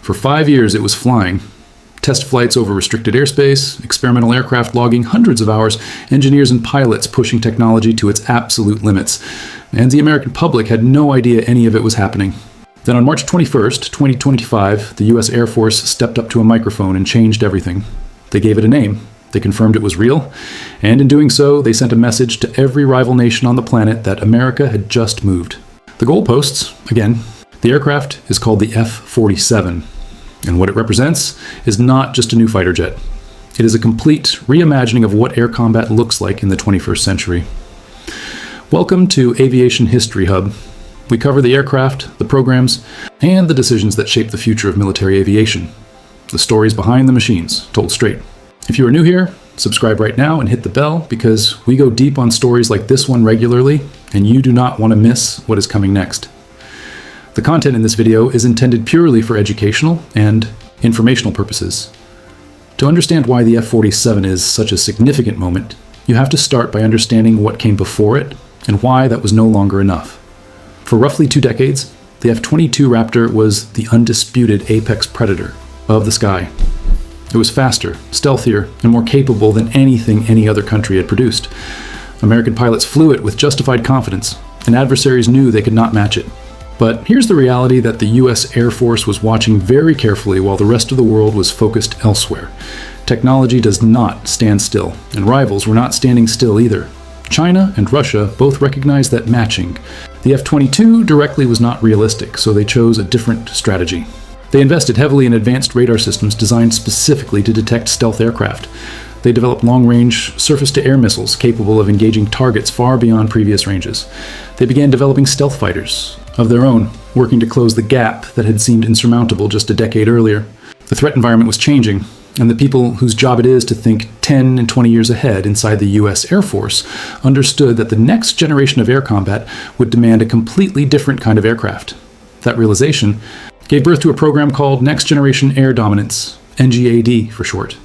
For 5 years it was flying. Test flights over restricted airspace, experimental aircraft logging hundreds of hours, engineers and pilots pushing technology to its absolute limits. And the American public had no idea any of it was happening. Then on March 21st, 2025, the US Air Force stepped up to a microphone and changed everything. They gave it a name. They confirmed it was real. And in doing so, they sent a message to every rival nation on the planet that America had just moved. The goalposts, again, the aircraft is called the F-47. And what it represents is not just a new fighter jet. It is a complete reimagining of what air combat looks like in the 21st century. Welcome to Aviation History Hub. We cover the aircraft, the programs, and the decisions that shape the future of military aviation. The stories behind the machines, told straight. If you are new here, subscribe right now and hit the bell because we go deep on stories like this one regularly, and you do not want to miss what is coming next. The content in this video is intended purely for educational and informational purposes. To understand why the F-47 is such a significant moment, you have to start by understanding what came before it and why that was no longer enough. For roughly 2 decades, the F-22 Raptor was the undisputed apex predator of the sky. It was faster, stealthier, and more capable than anything any other country had produced. American pilots flew it with justified confidence, and adversaries knew they could not match it. But here's the reality that the US Air Force was watching very carefully while the rest of the world was focused elsewhere. Technology does not stand still, and rivals were not standing still either. China and Russia both recognized that matching the F-22 directly was not realistic, so they chose a different strategy. They invested heavily in advanced radar systems designed specifically to detect stealth aircraft. They developed long-range surface-to-air missiles capable of engaging targets far beyond previous ranges. They began developing stealth fighters of their own, working to close the gap that had seemed insurmountable just a decade earlier. The threat environment was changing, and the people whose job it is to think 10 and 20 years ahead inside the US Air Force understood that the next generation of air combat would demand a completely different kind of aircraft. That realization gave birth to a program called Next Generation Air Dominance, NGAD for short.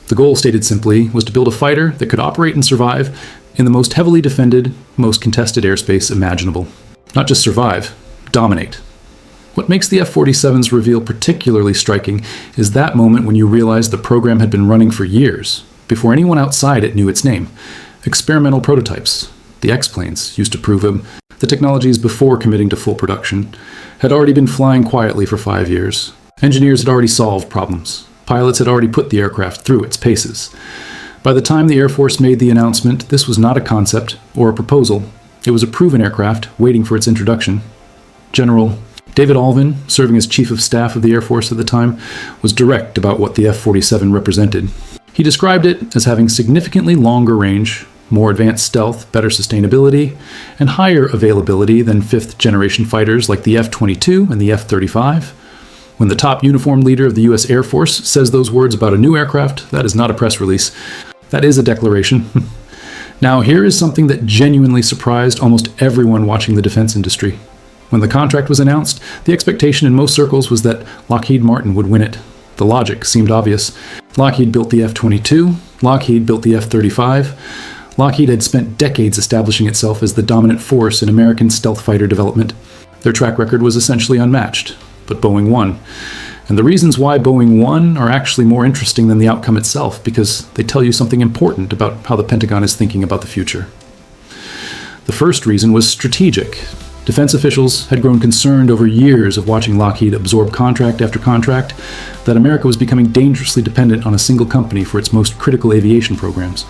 The goal, stated simply, was to build a fighter that could operate and survive in the most heavily defended, most contested airspace imaginable. Not just survive, dominate. What makes the F-47's reveal particularly striking is that moment when you realize the program had been running for years, before anyone outside it knew its name. Experimental prototypes, the X-planes, used to prove them. The technologies before committing to full production had already been flying quietly for 5 years. Engineers had already solved problems. Pilots had already put the aircraft through its paces. By the time the Air Force made the announcement, this was not a concept or a proposal. It was a proven aircraft waiting for its introduction. General David Alvin, serving as Chief of Staff of the Air Force at the time, was direct about what the F-47 represented. He described it as having significantly longer range, more advanced stealth, better sustainability, and higher availability than fifth-generation fighters like the F-22 and the F-35. When the top uniformed leader of the US Air Force says those words about a new aircraft, that is not a press release. That is a declaration. Now, here is something that genuinely surprised almost everyone watching the defense industry. When the contract was announced, the expectation in most circles was that Lockheed Martin would win it. The logic seemed obvious. Lockheed built the F-22, Lockheed built the F-35. Lockheed had spent decades establishing itself as the dominant force in American stealth fighter development. Their track record was essentially unmatched, but Boeing won. And the reasons why Boeing won are actually more interesting than the outcome itself, because they tell you something important about how the Pentagon is thinking about the future. The first reason was strategic. Defense officials had grown concerned over years of watching Lockheed absorb contract after contract that America was becoming dangerously dependent on a single company for its most critical aviation programs.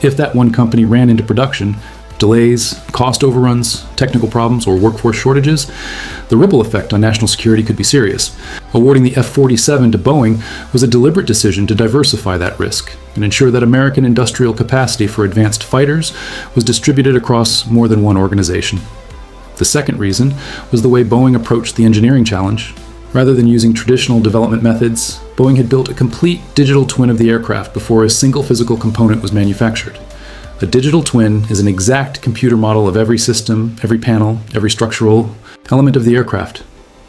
If that one company ran into production, delays, cost overruns, technical problems, or workforce shortages, the ripple effect on national security could be serious. Awarding the F-47 to Boeing was a deliberate decision to diversify that risk and ensure that American industrial capacity for advanced fighters was distributed across more than one organization. The second reason was the way Boeing approached the engineering challenge. Rather than using traditional development methods, Boeing had built a complete digital twin of the aircraft before a single physical component was manufactured. A digital twin is an exact computer model of every system, every panel, every structural element of the aircraft.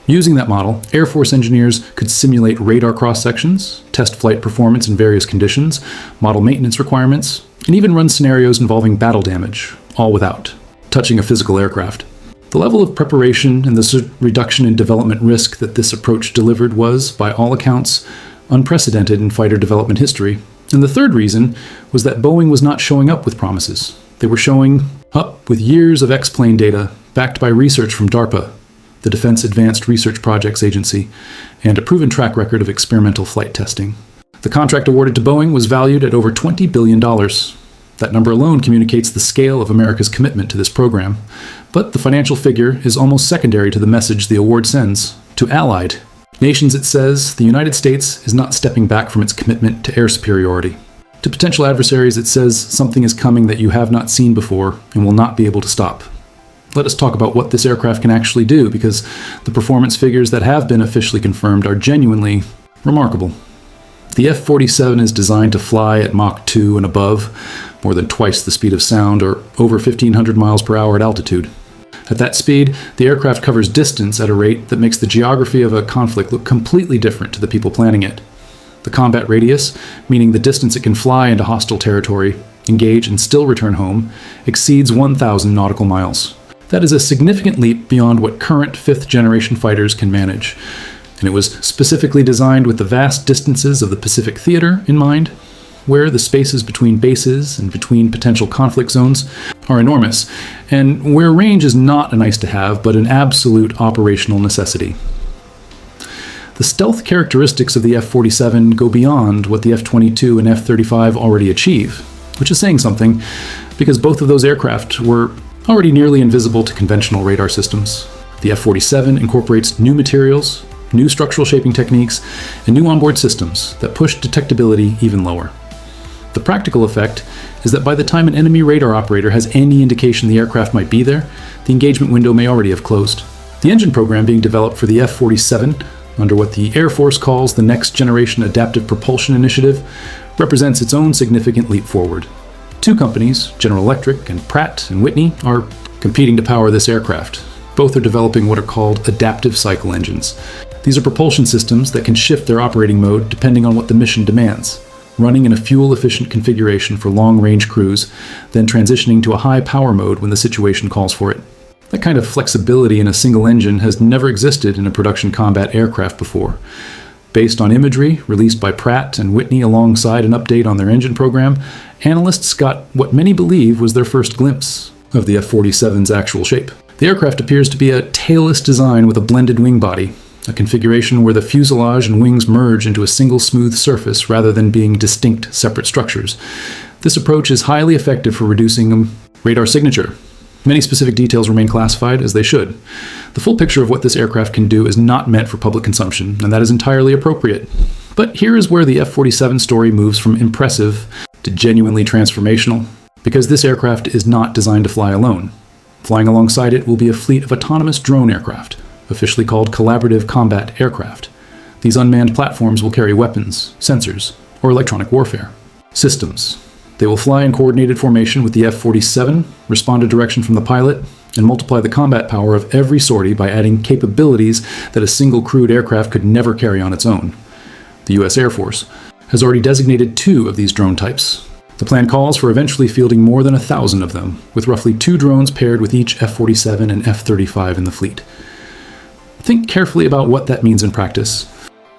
Using that model, Air Force engineers could simulate radar cross-sections, test flight performance in various conditions, model maintenance requirements, and even run scenarios involving battle damage, all without touching a physical aircraft. The level of preparation and the reduction in development risk that this approach delivered was, by all accounts, unprecedented in fighter development history. And the third reason was that Boeing was not showing up with promises. They were showing up with years of X-plane data, backed by research from DARPA, the Defense Advanced Research Projects Agency, and a proven track record of experimental flight testing. The contract awarded to Boeing was valued at over $20 billion. That number alone communicates the scale of America's commitment to this program. But the financial figure is almost secondary to the message the award sends to allied nations. It says the United States is not stepping back from its commitment to air superiority. To potential adversaries, it says something is coming that you have not seen before and will not be able to stop. Let us talk about what this aircraft can actually do, because the performance figures that have been officially confirmed are genuinely remarkable. The F-47 is designed to fly at Mach 2 and above, more than twice the speed of sound, or over 1,500 miles per hour at altitude. At that speed, the aircraft covers distance at a rate that makes the geography of a conflict look completely different to the people planning it. The combat radius, meaning the distance it can fly into hostile territory, engage, and still return home, exceeds 1,000 nautical miles. That is a significant leap beyond what current fifth-generation fighters can manage. And it was specifically designed with the vast distances of the Pacific Theater in mind, where the spaces between bases and between potential conflict zones are enormous, and where range is not a nice-to-have, but an absolute operational necessity. The stealth characteristics of the F-47 go beyond what the F-22 and F-35 already achieve, which is saying something, because both of those aircraft were already nearly invisible to conventional radar systems. The F-47 incorporates new materials, new structural shaping techniques, and new onboard systems that push detectability even lower. The practical effect is that by the time an enemy radar operator has any indication the aircraft might be there, the engagement window may already have closed. The engine program being developed for the F-47, under what the Air Force calls the Next Generation Adaptive Propulsion Initiative, represents its own significant leap forward. Two companies, General Electric and Pratt & Whitney, are competing to power this aircraft. Both are developing what are called adaptive cycle engines. These are propulsion systems that can shift their operating mode depending on what the mission demands, running in a fuel-efficient configuration for long-range cruise, then transitioning to a high-power mode when the situation calls for it. That kind of flexibility in a single engine has never existed in a production combat aircraft before. Based on imagery released by Pratt & Whitney alongside an update on their engine program, analysts got what many believe was their first glimpse of the F-47's actual shape. The aircraft appears to be a tailless design with a blended wing body, a configuration where the fuselage and wings merge into a single smooth surface rather than being distinct separate structures. This approach is highly effective for reducing radar signature. Many specific details remain classified, as they should. The full picture of what this aircraft can do is not meant for public consumption, and that is entirely appropriate. But here is where the F-47 story moves from impressive to genuinely transformational, because this aircraft is not designed to fly alone. Flying alongside it will be a fleet of autonomous drone aircraft, officially called collaborative combat aircraft. These unmanned platforms will carry weapons, sensors, or electronic warfare systems. They will fly in coordinated formation with the F-47, respond to direction from the pilot, and multiply the combat power of every sortie by adding capabilities that a single crewed aircraft could never carry on its own. The U.S. Air Force has already designated 2 of these drone types. The plan calls for eventually fielding more than 1,000 of them, with roughly 2 drones paired with each F-47 and F-35 in the fleet. Think carefully about what that means in practice.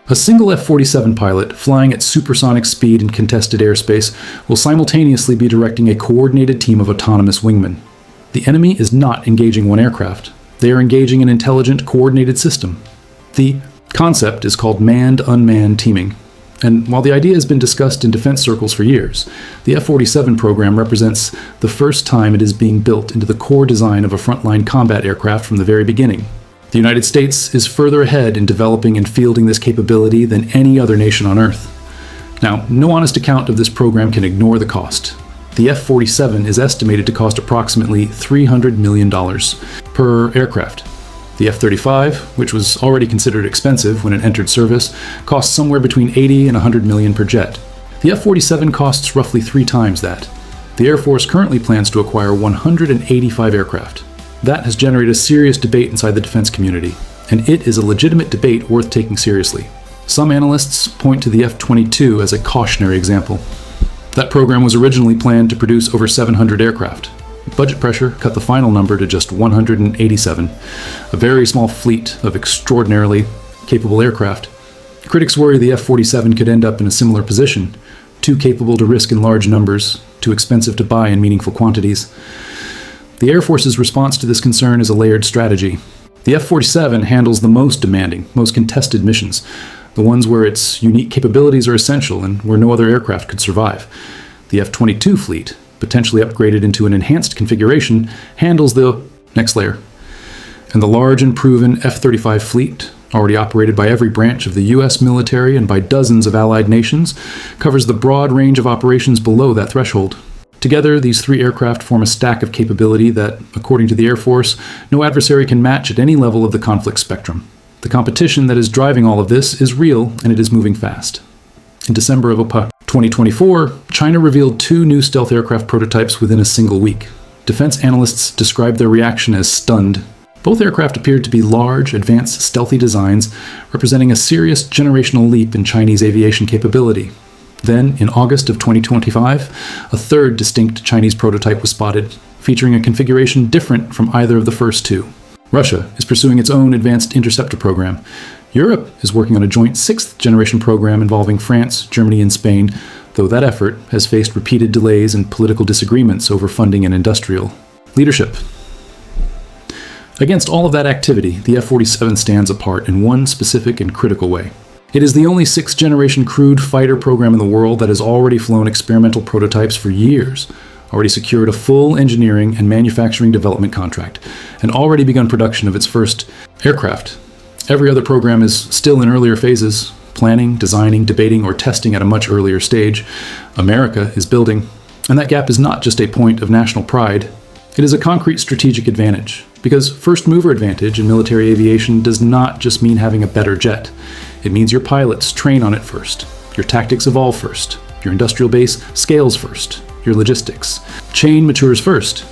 A single F-47 pilot flying at supersonic speed in contested airspace will simultaneously be directing a coordinated team of autonomous wingmen. The enemy is not engaging one aircraft. They are engaging an intelligent, coordinated system. The concept is called manned-unmanned teaming. And while the idea has been discussed in defense circles for years, the F-47 program represents the first time it is being built into the core design of a frontline combat aircraft from the very beginning. The United States is further ahead in developing and fielding this capability than any other nation on Earth. Now, no honest account of this program can ignore the cost. The F-47 is estimated to cost approximately $300 million per aircraft. The F-35, which was already considered expensive when it entered service, costs somewhere between $80 and $100 million per jet. The F-47 costs roughly 3 times that. The Air Force currently plans to acquire 185 aircraft. That has generated a serious debate inside the defense community, and it is a legitimate debate worth taking seriously. Some analysts point to the F-22 as a cautionary example. That program was originally planned to produce over 700 aircraft. Budget pressure cut the final number to just 187, a very small fleet of extraordinarily capable aircraft. Critics worry the F-47 could end up in a similar position, too capable to risk in large numbers, too expensive to buy in meaningful quantities. The Air Force's response to this concern is a layered strategy. The F-47 handles the most demanding, most contested missions, the ones where its unique capabilities are essential and where no other aircraft could survive. The F-22 fleet, potentially upgraded into an enhanced configuration, handles the next layer. And the large and proven F-35 fleet, already operated by every branch of the U.S. military and by dozens of allied nations, covers the broad range of operations below that threshold. Together, these three aircraft form a stack of capability that, according to the Air Force, no adversary can match at any level of the conflict spectrum. The competition that is driving all of this is real, and it is moving fast. In December of 2024, China revealed 2 new stealth aircraft prototypes within a single week. Defense analysts described their reaction as stunned. Both aircraft appeared to be large, advanced, stealthy designs, representing a serious generational leap in Chinese aviation capability. Then, in August of 2025, a third distinct Chinese prototype was spotted, featuring a configuration different from either of the first 2. Russia is pursuing its own advanced interceptor program. Europe is working on a joint 6th-generation program involving France, Germany, and Spain, though that effort has faced repeated delays and political disagreements over funding and industrial leadership. Against all of that activity, the F-47 stands apart in one specific and critical way. It is the only 6th-generation crewed fighter program in the world that has already flown experimental prototypes for years, already secured a full engineering and manufacturing development contract, and already begun production of its first aircraft. Every other program is still in earlier phases, planning, designing, debating, or testing at a much earlier stage. America is building, and that gap is not just a point of national pride. It is a concrete strategic advantage, because first-mover advantage in military aviation does not just mean having a better jet. It means your pilots train on it first, your tactics evolve first, your industrial base scales first, your logistics chain matures first.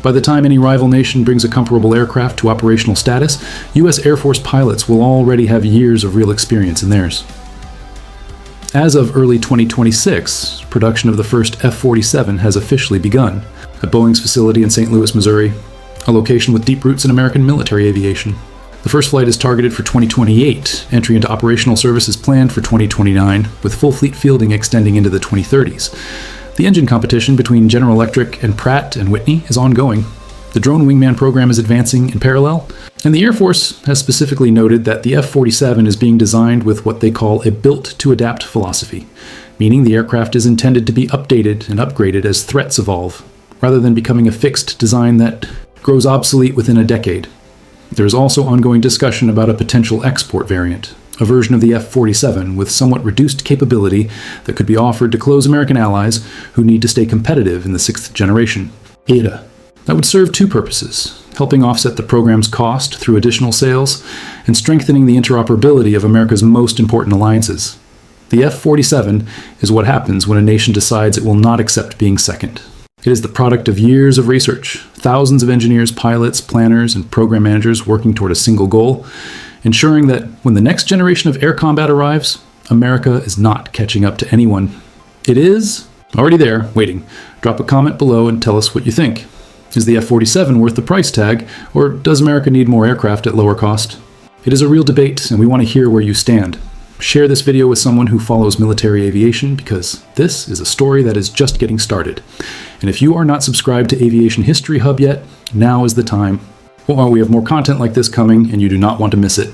By the time any rival nation brings a comparable aircraft to operational status, U.S. Air Force pilots will already have years of real experience in theirs. As of early 2026, production of the first F-47 has officially begun at Boeing's facility in St. Louis, Missouri, a location with deep roots in American military aviation. The first flight is targeted for 2028. Entry into operational service is planned for 2029, with full fleet fielding extending into the 2030s. The engine competition between General Electric and Pratt & Whitney is ongoing. The drone wingman program is advancing in parallel, and the Air Force has specifically noted that the F-47 is being designed with what they call a built-to-adapt philosophy, meaning the aircraft is intended to be updated and upgraded as threats evolve, rather than becoming a fixed design that grows obsolete within a decade. There is also ongoing discussion about a potential export variant, a version of the F-47 with somewhat reduced capability that could be offered to close American allies who need to stay competitive in the 6th generation era. That would serve 2 purposes, helping offset the program's cost through additional sales and strengthening the interoperability of America's most important alliances. The F-47 is what happens when a nation decides it will not accept being second. It is the product of years of research, thousands of engineers, pilots, planners, and program managers working toward a single goal, ensuring that when the next generation of air combat arrives, America is not catching up to anyone. It is already there, waiting. Drop a comment below and tell us what you think. Is the F-47 worth the price tag, or does America need more aircraft at lower cost? It is a real debate, and we want to hear where you stand. Share this video with someone who follows military aviation, because this is a story that is just getting started. And if you are not subscribed to Aviation History Hub yet, now is the time. Well, we have more content like this coming, and you do not want to miss it.